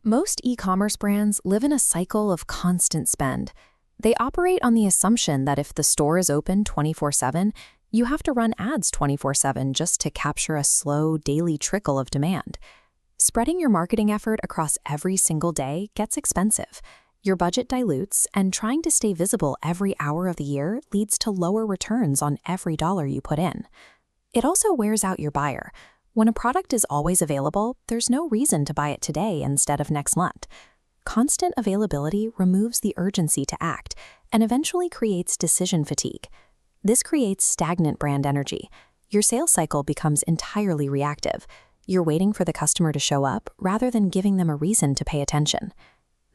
Most e-commerce brands live in a cycle of constant spend. They operate on the assumption that if the store is open 24/7, you have to run ads 24/7 just to capture a slow, daily trickle of demand. Spreading your marketing effort across every single day gets expensive. Your budget dilutes, and trying to stay visible every hour of the year leads to lower returns on every dollar you put in. It also wears out your buyer. When a product is always available, there's no reason to buy it today instead of next month. Constant availability removes the urgency to act and eventually creates decision fatigue. This creates stagnant brand energy. Your sales cycle becomes entirely reactive. You're waiting for the customer to show up rather than giving them a reason to pay attention.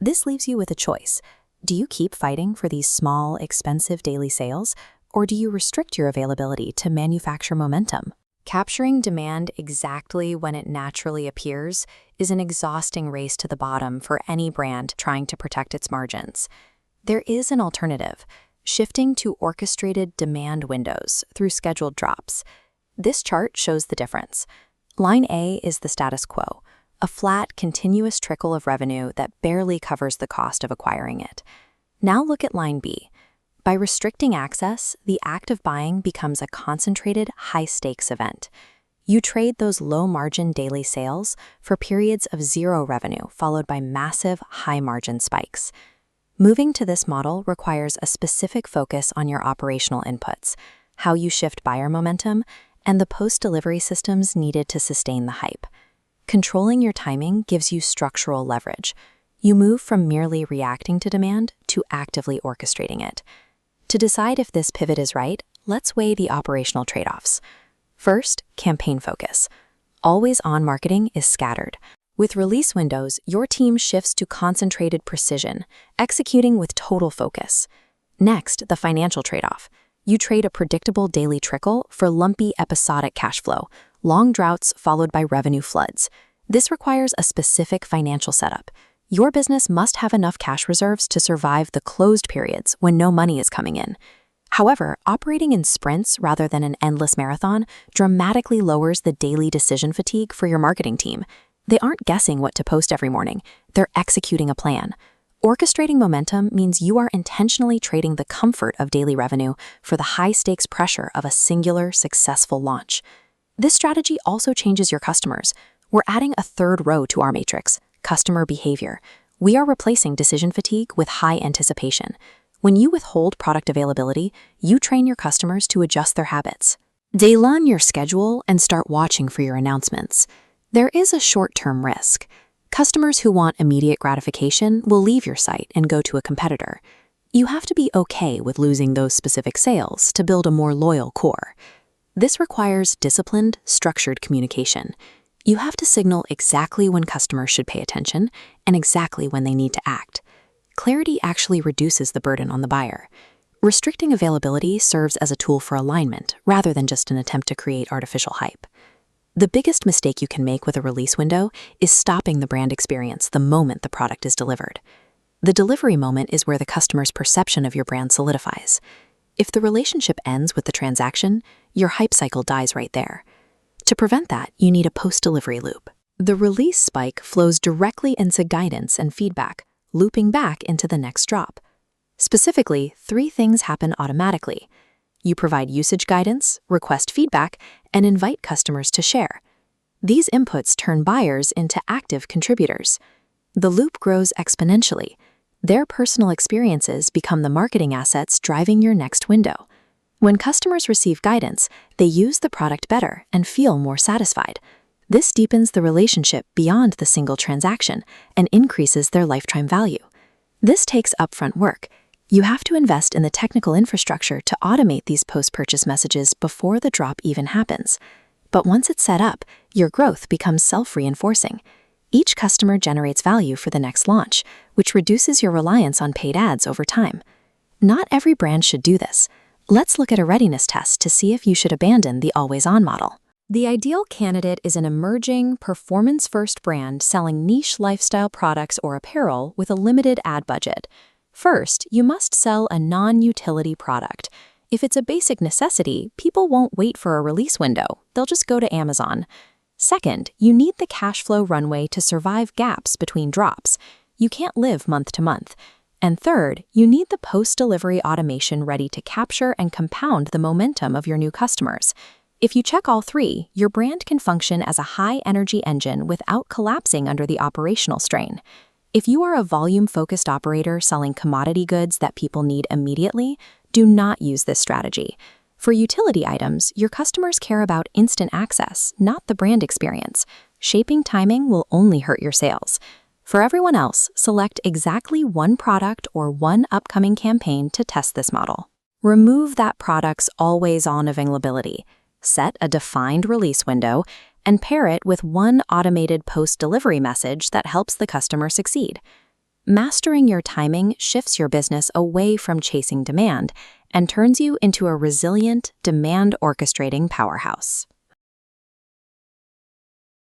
This leaves you with a choice. Do you keep fighting for these small, expensive daily sales, or do you restrict your availability to manufacture momentum? Capturing demand exactly when it naturally appears is an exhausting race to the bottom for any brand trying to protect its margins. There is an alternative: shifting to orchestrated demand windows through scheduled drops. This chart shows the difference. Line A is the status quo, a flat, continuous trickle of revenue that barely covers the cost of acquiring it. Now look at line B. By restricting access, the act of buying becomes a concentrated, high-stakes event. You trade those low-margin daily sales for periods of zero revenue, followed by massive, high-margin spikes. Moving to this model requires a specific focus on your operational inputs, how you shift buyer momentum, and the post-delivery systems needed to sustain the hype. Controlling your timing gives you structural leverage. You move from merely reacting to demand to actively orchestrating it. To decide if this pivot is right, let's weigh the operational trade-offs. First, campaign focus. Always-on marketing is scattered. With release windows, your team shifts to concentrated precision, executing with total focus. Next, the financial trade-off. You trade a predictable daily trickle for lumpy episodic cash flow, long droughts followed by revenue floods. This requires a specific financial setup. Your business must have enough cash reserves to survive the closed periods when no money is coming in. However, operating in sprints rather than an endless marathon dramatically lowers the daily decision fatigue for your marketing team. They aren't guessing what to post every morning. They're executing a plan. Orchestrating momentum means you are intentionally trading the comfort of daily revenue for the high-stakes pressure of a singular, successful launch. This strategy also changes your customers. We're adding a third row to our matrix: customer behavior. We are replacing decision fatigue with high anticipation. When you withhold product availability, you train your customers to adjust their habits. They learn your schedule and start watching for your announcements. There is a short-term risk. Customers who want immediate gratification will leave your site and go to a competitor. You have to be okay with losing those specific sales to build a more loyal core. This requires disciplined, structured communication. You have to signal exactly when customers should pay attention and exactly when they need to act. Clarity actually reduces the burden on the buyer. Restricting availability serves as a tool for alignment rather than just an attempt to create artificial hype. The biggest mistake you can make with a release window is stopping the brand experience the moment the product is delivered. The delivery moment is where the customer's perception of your brand solidifies. If the relationship ends with the transaction, your hype cycle dies right there. To prevent that, you need a post-delivery loop. The release spike flows directly into guidance and feedback, looping back into the next drop. Specifically, 3 things happen automatically. You provide usage guidance, request feedback, and invite customers to share. These inputs turn buyers into active contributors. The loop grows exponentially. Their personal experiences become the marketing assets driving your next window. When customers receive guidance, they use the product better and feel more satisfied. This deepens the relationship beyond the single transaction and increases their lifetime value. This takes upfront work. You have to invest in the technical infrastructure to automate these post-purchase messages before the drop even happens. But once it's set up, your growth becomes self-reinforcing. Each customer generates value for the next launch, which reduces your reliance on paid ads over time. Not every brand should do this. Let's look at a readiness test to see if you should abandon the always-on model. The ideal candidate is an emerging, performance-first brand selling niche lifestyle products or apparel with a limited ad budget. First, you must sell a non-utility product. If it's a basic necessity, people won't wait for a release window. They'll just go to Amazon. Second, you need the cash flow runway to survive gaps between drops. You can't live month to month. And third, you need the post-delivery automation ready to capture and compound the momentum of your new customers. If you check all three, your brand can function as a high-energy engine without collapsing under the operational strain. If you are a volume-focused operator selling commodity goods that people need immediately, do not use this strategy. For utility items, your customers care about instant access, not the brand experience. Shaping timing will only hurt your sales. For everyone else, select exactly one product or one upcoming campaign to test this model. Remove that product's always-on availability. Set a defined release window, and pair it with one automated post-delivery message that helps the customer succeed. Mastering your timing shifts your business away from chasing demand and turns you into a resilient, demand-orchestrating powerhouse.